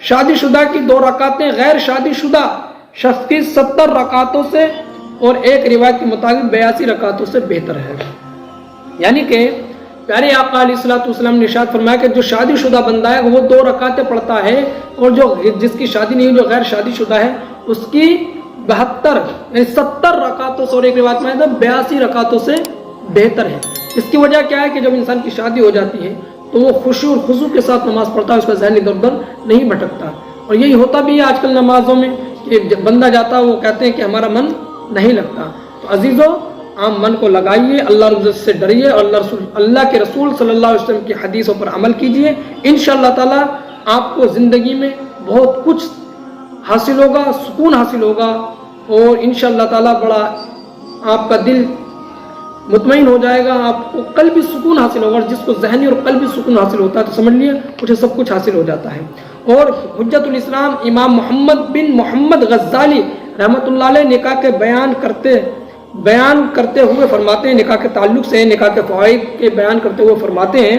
شادی شدہ کی 2 رکعتیں غیر شادی شدہ شخص کی 70 رکعتوں سے اور ایک روایت کے مطابق 82 رکعتوں سے بہتر ہے۔ یعنی کہ پیارے آقا علیہ الصلوۃ والسلام نے ارشاد فرمایا کہ جو شادی شدہ بندہ ہے وہ 2 رکعتیں پڑھتا ہے، اور جو جس کی شادی نہیں، جو غیر شادی شدہ ہے، اس کی 72 یعنی 70 رکعتوں سے اور ایک روایت میں 82 رکعتوں سے بہتر ہے۔ اس کی وجہ کیا ہے کہ جب انسان کی شادی ہو جاتی ہے تو وہ خشوع اور خضوع کے ساتھ نماز پڑھتا ہے، اس کا ذہن ادھر ادھر نہیں بھٹکتا۔ اور یہی ہوتا بھی ہے آج کل نمازوں میں کہ جب بندہ جاتا ہے وہ کہتے ہیں کہ ہمارا من نہیں لگتا۔ تو عزیزو، آپ من کو لگائیے، اللہ رب العزت سے ڈریے اور اللہ کے رسول صلی اللہ علیہ وسلم کی حدیثوں پر عمل کیجیے۔ انشاءاللہ تعالی آپ کو زندگی میں بہت کچھ حاصل ہوگا، سکون حاصل ہوگا، اور انشاءاللہ تعالی بڑا آپ کا دل مطمئن ہو جائے گا، آپ کو قلبی سکون حاصل ہوگا۔ اور جس کو ذہنی اور قلبی سکون حاصل ہوتا ہے تو سمجھ لیے اسے سب کچھ حاصل ہو جاتا ہے۔ اور حجت الاسلام امام محمد بن محمد غزالی رحمۃ اللہ علیہ نکاح کے بیان کرتے ہوئے فرماتے ہیں، نکاح کے تعلق سے نکاح کے فوائد کے بیان کرتے ہوئے فرماتے ہیں،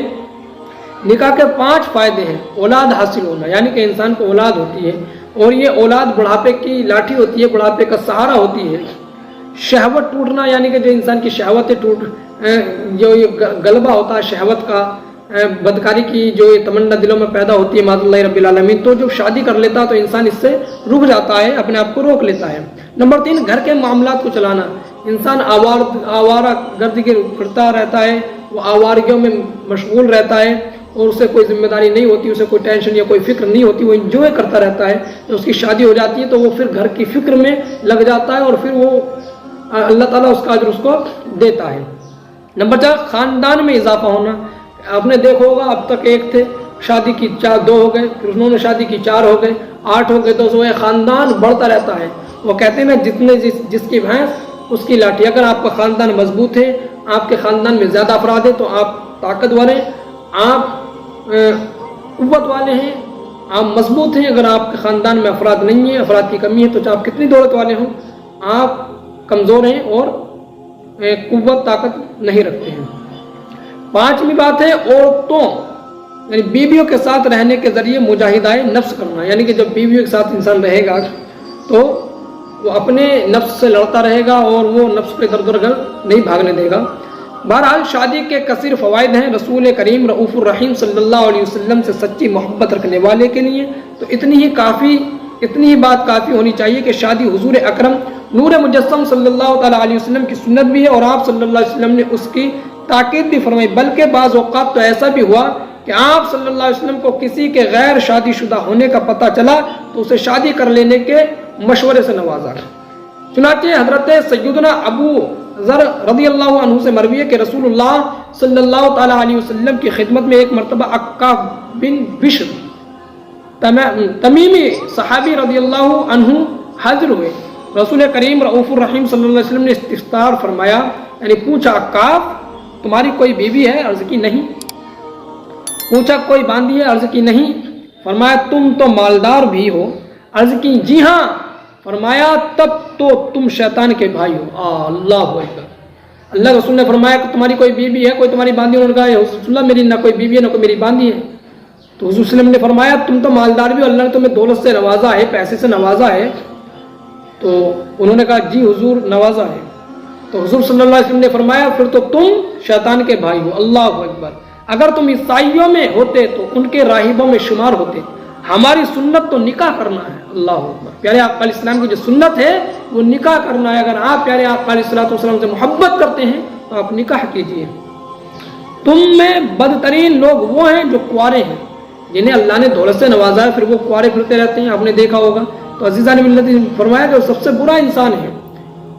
نکاح کے 5 فائدے ہیں۔ اولاد حاصل ہونا، یعنی کہ انسان کو اولاد ہوتی ہے، اور یہ اولاد بڑھاپے کی لاٹھی ہوتی ہے، بڑھاپے کا سہارا ہوتی ہے۔ شہوت ٹوٹنا، یعنی کہ جو انسان کی شہوتیں جو یہ غلبہ ہوتا ہے شہوت کا، بدکاری کی جو یہ تمنا دلوں میں پیدا ہوتی ہے معاذ اللہ رب العالمین، تو جب شادی کر لیتا ہے تو انسان اس سے رک جاتا ہے، اپنے آپ کو روک لیتا ہے۔ نمبر 3، گھر کے معاملات کو چلانا۔ انسان آوارہ گردی پھرتا رہتا ہے، وہ آوارگیوں میں مشغول رہتا ہے، اور اسے کوئی ذمہ داری نہیں ہوتی، اسے کوئی ٹینشن یا کوئی فکر نہیں ہوتی، وہ انجوائے کرتا رہتا ہے۔ جب اس کی شادی ہو جاتی ہے تو وہ پھر گھر کی فکر میں لگ جاتا ہے، اور پھر وہ اللہ تعالیٰ اس کا اجر اس کو دیتا ہے۔ نمبر 4، خاندان میں اضافہ ہونا۔ آپ نے دیکھا ہوگا اب تک 1 تھے، شادی کی 2 ہو گئے، پھر انہوں نے شادی کی 4 ہو گئے، 8 ہو گئے، 10 ہو گئے، خاندان بڑھتا رہتا ہے۔ وہ کہتے ہیں نا جس کی بھینس اس کی لاٹھی۔ اگر آپ کا خاندان مضبوط ہے، آپ کے خاندان میں زیادہ افراد ہیں تو آپ طاقتور ہیں، آپ قوت والے ہیں، آپ مضبوط ہیں۔ اگر آپ کے خاندان میں افراد نہیں ہیں، افراد کی کمی ہے، تو چاہے آپ کتنی دولت والے ہوں، آپ کمزور ہیں اور قوت طاقت نہیں رکھتے ہیں۔ 5ویں بات ہے عورتوں یعنی بیویوں کے ساتھ رہنے کے ذریعے مجاہدہ نفس کرنا، یعنی کہ جب بیویوں کے ساتھ انسان رہے گا تو وہ اپنے نفس سے لڑتا رہے گا اور وہ نفس کو ادھر ادھر نہیں بھاگنے دے گا۔ بہرحال شادی کے کثیر فوائد ہیں۔ رسول کریم رؤوف الرحیم صلی اللہ علیہ وسلم سے سچی محبت رکھنے والے کے لیے تو اتنی ہی بات کافی ہونی چاہیے کہ شادی حضور اکرم نور مجسم صلی اللہ تعالیٰ علیہ وسلم کی سنت بھی ہے، اور آپ صلی اللہ علیہ وسلم نے اس کی تاکید بھی فرمائی۔ بلکہ بعض اوقات تو ایسا بھی ہوا کہ آپ صلی اللہ علیہ وسلم کو کسی کے غیر شادی شدہ ہونے کا پتہ چلا تو اسے شادی کر لینے کے مشورے سے نوازا۔ چنانچہ حضرت سیدنا ابو ذر رضی اللہ عنہ سے مروی ہے کہ رسول اللہ صلی اللہ تعالیٰ علیہ وسلم کی خدمت میں ایک مرتبہ عکاف بن بشر تمیمی صحابی رضی اللہ عنہ حاضر ہوئے۔ رسول کریم رؤوف الرحیم صلی اللہ علیہ وسلم نے استفسار فرمایا، یعنی پوچھا، عکاف تمہاری کوئی بیوی ہے؟ عرض کی نہیں۔ پوچھا کوئی باندھی ہے؟ عرض کی نہیں۔ فرمایا تم تو مالدار بھی ہو؟ عرض کی جی ہاں۔ فرمایا تب تو تم شیطان کے بھائی ہو۔ اللہ اکبر۔ اللہ رسول نے فرمایا کہ تمہاری کوئی بیوی ہے، کوئی تمہاری باندھی؟ انہوں نے کہا رسول اللہ میری نہ کوئی بیوی ہے نہ کوئی میری باندھی ہے۔ تو حضور صلی اللہ علیہ وسلم نے فرمایا تم تو مالدار بھی ہو، اللہ نے تمہیں دولت سے نوازا ہے، پیسے سے نوازا ہے۔ تو انہوں نے کہا جی حضور نوازا ہے۔ تو حضور صلی اللہ علیہ وسلم نے فرمایا پھر تو تم شیطان کے بھائی ہو۔ اللہ اکبر۔ اگر تم عیسائیوں میں ہوتے تو ان کے راہبوں میں شمار ہوتے، ہماری سنت تو نکاح کرنا ہے۔ اللہ اکبر۔ پیارے آقا علیہ السلام کی جو سنت ہے وہ نکاح کرنا ہے۔ اگر آپ پیارے آقا علیہ السلام سے محبت کرتے ہیں تو آپ نکاح کیجیے۔ تم میں بدترین لوگ وہ ہیں جو کنوارے ہیں، جنہیں اللہ نے دولت سے نوازا ہے پھر وہ کنوارے پھرتے رہتے ہیں، آپ نے دیکھا ہوگا۔ تو عزیزان ملت نے فرمایا کہ وہ سب سے برا انسان ہے،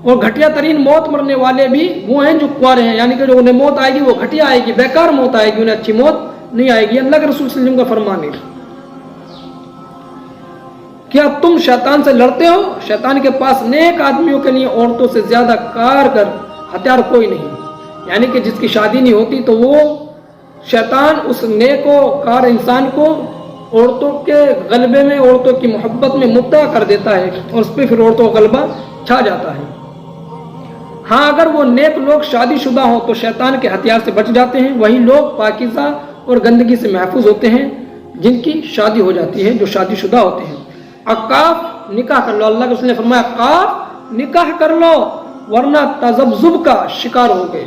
اور گھٹیا ترین موت مرنے والے بھی وہ ہیں جو کنوارے ہیں، یعنی کہ جو انہیں موت آئے گی وہ گھٹیا آئے گی، بیکار موت آئے گی، انہیں اچھی موت نہیں آئے گی۔ اللہ کے رسول صلی اللہ علیہ وسلم کا فرمان ہے۔ کیا تم شیطان سے لڑتے ہو؟ شیطان کے پاس نیک آدمیوں کے لیے عورتوں سے زیادہ کارگر ہتھیار کوئی نہیں، یعنی کہ جس کی شادی نہیں ہوتی تو وہ شیطان اس نیک و کار انسان کو عورتوں کے غلبے میں، عورتوں کی محبت میں مبتلا کر دیتا ہے، اور اس پہ پھر عورتوں کا غلبہ چھا جاتا ہے۔ ہاں اگر وہ نیک لوگ شادی شدہ ہوں تو شیطان کے ہتھیار سے بچ جاتے ہیں، وہی لوگ پاکیزہ اور گندگی سے محفوظ ہوتے ہیں۔ جن کی شادی ہو جاتی ہے، جو شادی شدہ ہوتے ہیں۔ اقاف نکاح کر لو، اللہ کے رسول نے فرمایا اقاف نکاح کر لو ورنہ تذبذب کا شکار ہو گئے۔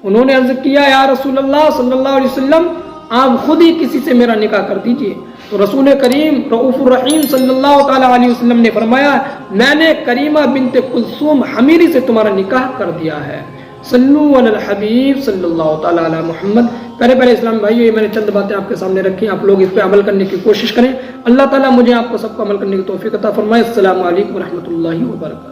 انہوں نے عرض کیا یا رسول اللہ صلی اللہ علیہ وسلم آپ خود ہی کسی سے میرا نکاح کر دیجئے۔ تو رسول کریم رؤوف الرحیم صلی اللہ تعالی علیہ وسلم نے فرمایا میں نے کریمہ بنت کلثوم حمیری سے تمہارا نکاح کر دیا ہے۔ صلو علی الحبیب صلی اللہ تعالی علی محمد۔ پہلے اسلام بھائیو، یہ میں نے چند باتیں آپ کے سامنے رکھی، آپ لوگ اس پہ عمل کرنے کی کوشش کریں۔ اللہ تعالیٰ مجھے آپ کو سب کو عمل کرنے کی توفیق عطا فرمائے۔ السلام علیکم ورحمۃ اللہ وبرکاتہ۔